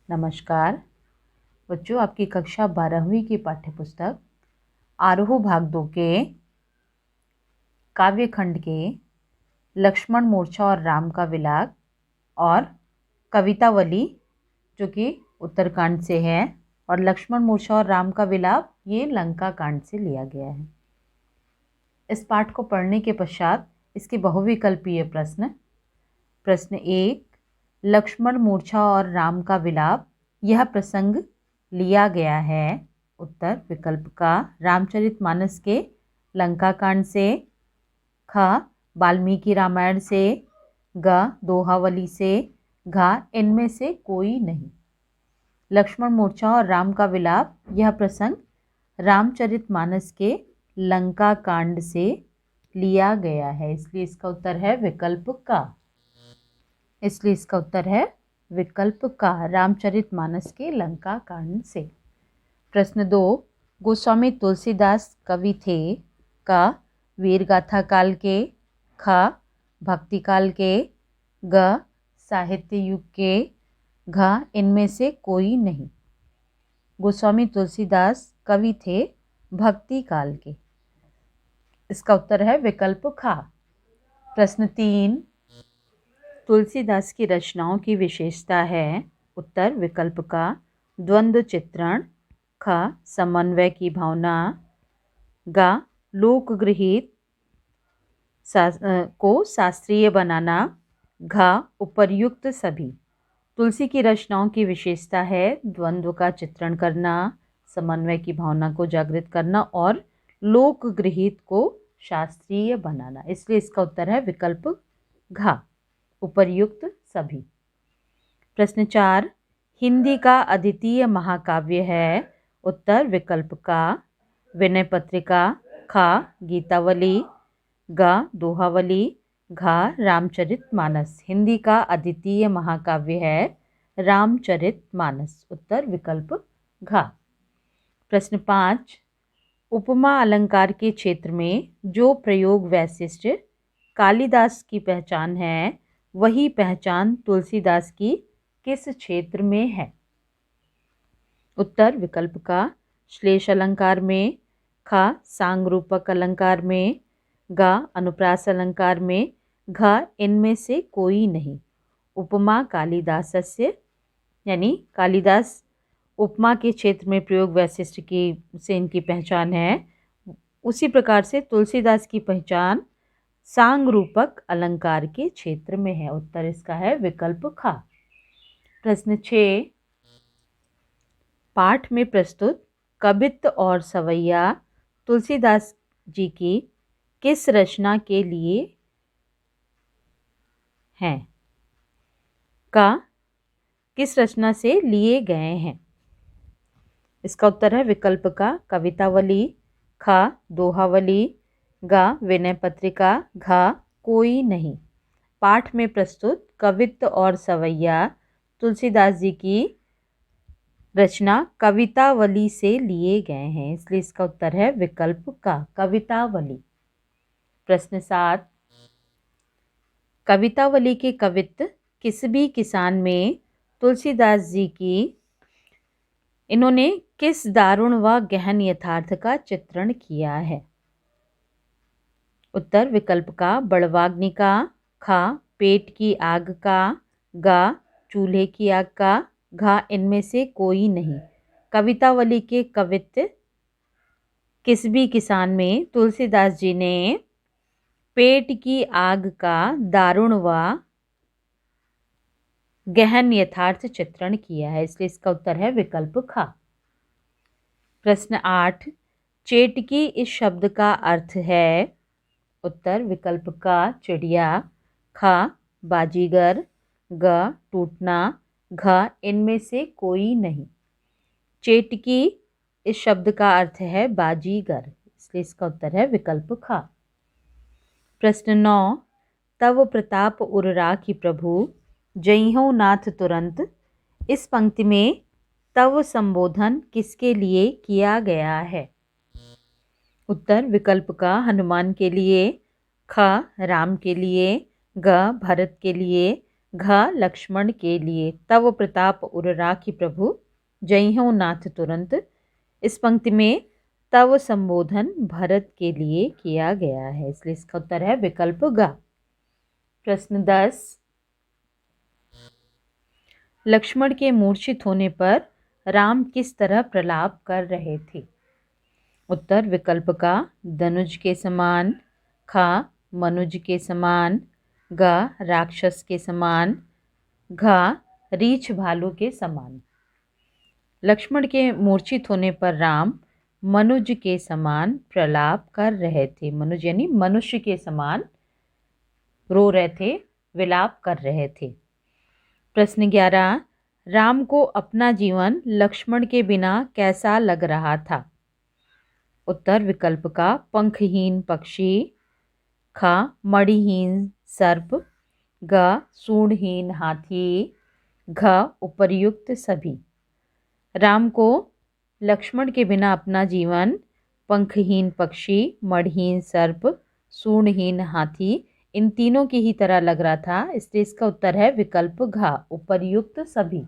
नमस्कार बच्चों, आपकी कक्षा 12वीं की पाठ्यपुस्तक आरोह भाग 2 के काव्यखंड के लक्ष्मण मूर्छा और राम का विलाप और कवितावली जो कि उत्तरकांड से है और लक्ष्मण मूर्छा और राम का विलाप ये लंका कांड से लिया गया है। इस पाठ को पढ़ने के पश्चात इसके बहुविकल्पीय प्रश्न 1, लक्ष्मण मूर्छा और राम का विलाप यह प्रसंग लिया गया है। उत्तर विकल्प का रामचरितमानस के लंका कांड से, ख वाल्मीकि रामायण से, ग दोहावली से, घ इनमें से कोई नहीं। लक्ष्मण मूर्छा और राम का विलाप यह प्रसंग रामचरितमानस के लंका कांड से लिया गया है, इसलिए इसका उत्तर है विकल्प का रामचरितमानस के लंका कांड से। प्रश्न 2, गोस्वामी तुलसीदास कवि थे। क वीरगाथा काल के, ख भक्ति काल के, ग साहित्य युग के, घ इनमें से कोई नहीं। गोस्वामी तुलसीदास कवि थे भक्ति काल के, इसका उत्तर है विकल्प ख। प्रश्न 3, तुलसीदास की रचनाओं की विशेषता है। उत्तर विकल्प का द्वंद्व चित्रण, ख समन्वय की भावना, ग लोक गृहीत को शास्त्रीय बनाना, घ उपर्युक्त सभी। तुलसी की रचनाओं की विशेषता है द्वंद्व का चित्रण करना, समन्वय की भावना को जागृत करना और लोक गृहीत को शास्त्रीय बनाना, इसलिए इसका उत्तर है विकल्प घ उपर्युक्त सभी। प्रश्न 4, हिंदी का अद्वितीय महाकाव्य है। उत्तर विकल्प का विनय पत्रिका, ख गीतावली, ग दोहावली, घ रामचरितमानस। हिंदी का अद्वितीय महाकाव्य है रामचरितमानस, उत्तर विकल्प घ। प्रश्न 5, उपमा अलंकार के क्षेत्र में जो प्रयोग वैशिष्ट कालिदास की पहचान है वही पहचान तुलसीदास की किस क्षेत्र में है। उत्तर विकल्प का श्लेष अलंकार में, ख सांगरूपक अलंकार में, ग अनुप्रास अलंकार में, घ इनमें से कोई नहीं। उपमा कालिदासस्य यानी कालिदास उपमा के क्षेत्र में प्रयोग वैशिष्ट की से इनकी पहचान है, उसी प्रकार से तुलसीदास की पहचान सांग रूपक अलंकार के क्षेत्र में है। उत्तर इसका है विकल्प ख। प्रश्न 6, पाठ में प्रस्तुत कवित्त और सवैया तुलसीदास जी की किस रचना के लिए हैं? का किस रचना से लिए गए हैं? इसका उत्तर है विकल्प का कवितावली, ख दोहावली, ग विनय पत्रिका, घ कोई नहीं। पाठ में प्रस्तुत कवित्त और सवैया तुलसीदास जी की रचना कवितावली से लिए गए हैं, इसलिए इसका उत्तर है विकल्प का कवितावली। प्रश्न 7, कवितावली के कवित्त किस भी किसान में तुलसीदास जी की इन्होंने किस दारुण व गहन यथार्थ का चित्रण किया है। उत्तर विकल्प का बड़वाग्नि का, ख पेट की आग का, ग चूल्हे की आग का, घ इनमें से कोई नहीं। कवितावली के कवित्त किस भी किसान में तुलसीदास जी ने पेट की आग का दारुण व गहन यथार्थ चित्रण किया है, इसलिए इसका उत्तर है विकल्प ख। प्रश्न 8, चेटकी इस शब्द का अर्थ है। उत्तर विकल्प का चिड़िया, ख बाजीगर, ग टूटना, घ इनमें से कोई नहीं। चेटकी इस शब्द का अर्थ है बाजीगर, इसलिए इसका उत्तर है विकल्प ख। प्रश्न 9, तव प्रताप उर राखी प्रभु जइहो नाथ तुरंत। इस पंक्ति में तव संबोधन किसके लिए किया गया है। उत्तर विकल्प का हनुमान के लिए, ख राम के लिए, ग भरत के लिए, घ लक्ष्मण के लिए तव प्रताप उर राखी प्रभु, जइहूँ नाथ तुरंत। इस पंक्ति में तव संबोधन भरत के लिए किया गया है, इसलिए इसका उत्तर है विकल्प ग। प्रश्न 10, लक्ष्मण के मूर्छित होने पर राम किस तरह प्रलाप कर रहे थे? उत्तर विकल्प का धनुज के समान, ख मनुज के समान, ग राक्षस के समान, घ रीछ भालू के समान। लक्ष्मण के मूर्छित होने पर राम मनुज के समान प्रलाप कर रहे थे। मनुज यानी मनुष्य के समान रो रहे थे, विलाप कर रहे थे। प्रश्न 11, राम को अपना जीवन लक्ष्मण के बिना कैसा लग रहा था? उत्तर विकल्प का पंखहीन पक्षी, ख मणिहीन सर्प, ग सूंडहीन हाथी, घ उपर्युक्त सभी। राम को लक्ष्मण के बिना अपना जीवन पंखहीन पक्षी, मणिहीन सर्प, सूंडहीन हाथी इन तीनों की ही तरह लग रहा था, इसलिए इसका उत्तर है विकल्प घ उपर्युक्त सभी।